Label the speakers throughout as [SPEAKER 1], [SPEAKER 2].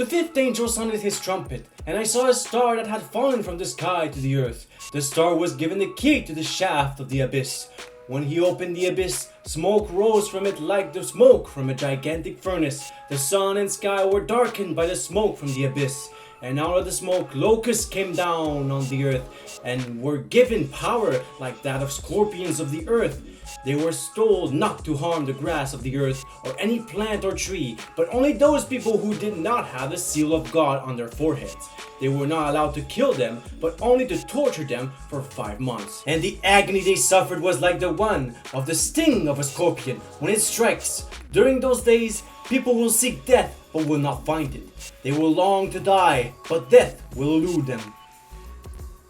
[SPEAKER 1] The fifth angel sounded his trumpet, and I saw a star that had fallen from the sky to the earth. The star was given the key to the shaft of the abyss. When he opened the abyss, smoke rose from it like the smoke from a gigantic furnace. The sun and sky were darkened by the smoke from the abyss. And out of the smoke, locusts came down on the earth and were given power like that of scorpions of the earth. They were told not to harm the grass of the earth or any plant or tree, but only those people who did not have the seal of God on their foreheads. They were not allowed to kill them, but only to torture them for 5 months. And the agony they suffered was like the one of the sting of a scorpion when it strikes. During those days, people will seek death but will not find it. They will long to die, but death will elude them.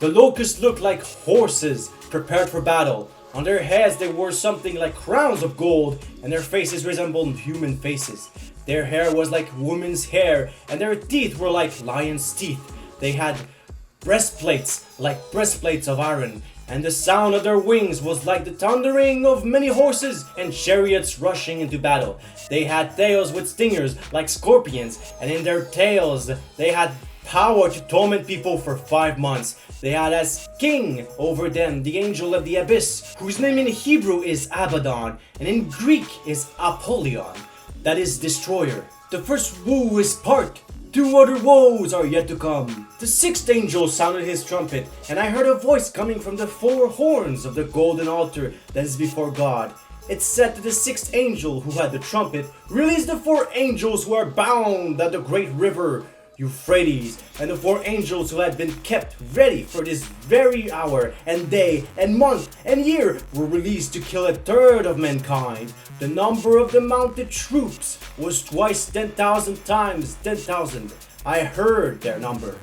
[SPEAKER 1] The locusts looked like horses prepared for battle. On their heads they wore something like crowns of gold, and their faces resembled human faces. Their hair was like women's hair, and their teeth were like lions' teeth. They had breastplates like breastplates of iron, and the sound of their wings was like the thundering of many horses and chariots rushing into battle. They had tails with stingers like scorpions, and in their tails they had power to torment people for 5 months. They had as king over them the angel of the abyss, whose name in Hebrew is Abaddon, and in Greek is Apollyon, that is destroyer. The first woe is part. 2 other woes are yet to come. The sixth angel sounded his trumpet, and I heard a voice coming from the 4 horns of the golden altar that is before God. It said to the sixth angel who had the trumpet, "Release the 4 angels who are bound at the great river Euphrates, and the 4 angels who had been kept ready for this very hour and day and month and year were released to kill 1/3 of mankind. The number of the mounted troops was twice 10,000 times 10,000. I heard their number.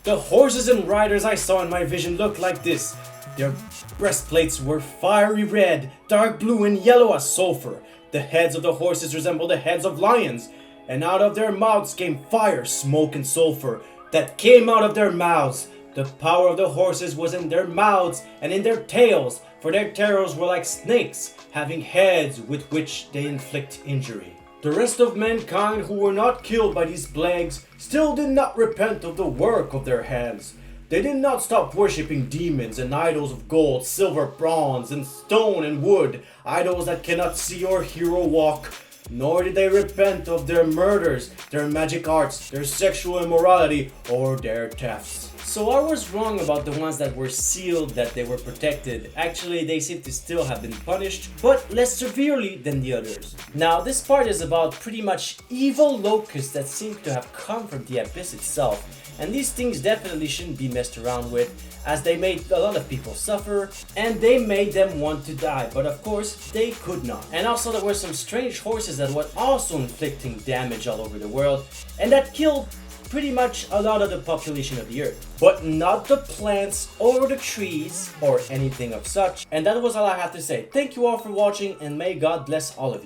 [SPEAKER 1] The horses and riders I saw in my vision looked like this. Their breastplates were fiery red, dark blue, and yellow as sulfur. The heads of the horses resembled the heads of lions, and out of their mouths came fire, smoke, and sulfur that came out of their mouths. The power of the horses was in their mouths and in their tails, for their tails were like snakes, having heads with which they inflict injury. The rest of mankind who were not killed by these plagues still did not repent of the work of their hands. They did not stop worshipping demons and idols of gold, silver, bronze, and stone and wood, idols that cannot see or hear or walk. Nor did they repent of their murders, their magic arts, their sexual immorality, or their thefts. So I was wrong about the ones that were sealed, that they were protected. Actually, they seem to still have been punished, but less severely than the others. Now, this part is about pretty much evil locusts that seem to have come from the abyss itself. And these things definitely shouldn't be messed around with, as they made a lot of people suffer, and they made them want to die, but of course, they could not. And also there were some strange horses that were also inflicting damage all over the world, and that killed pretty much a lot of the population of the earth. But not the plants or the trees or anything of such. And that was all I had to say. Thank you all for watching, and may God bless all of you.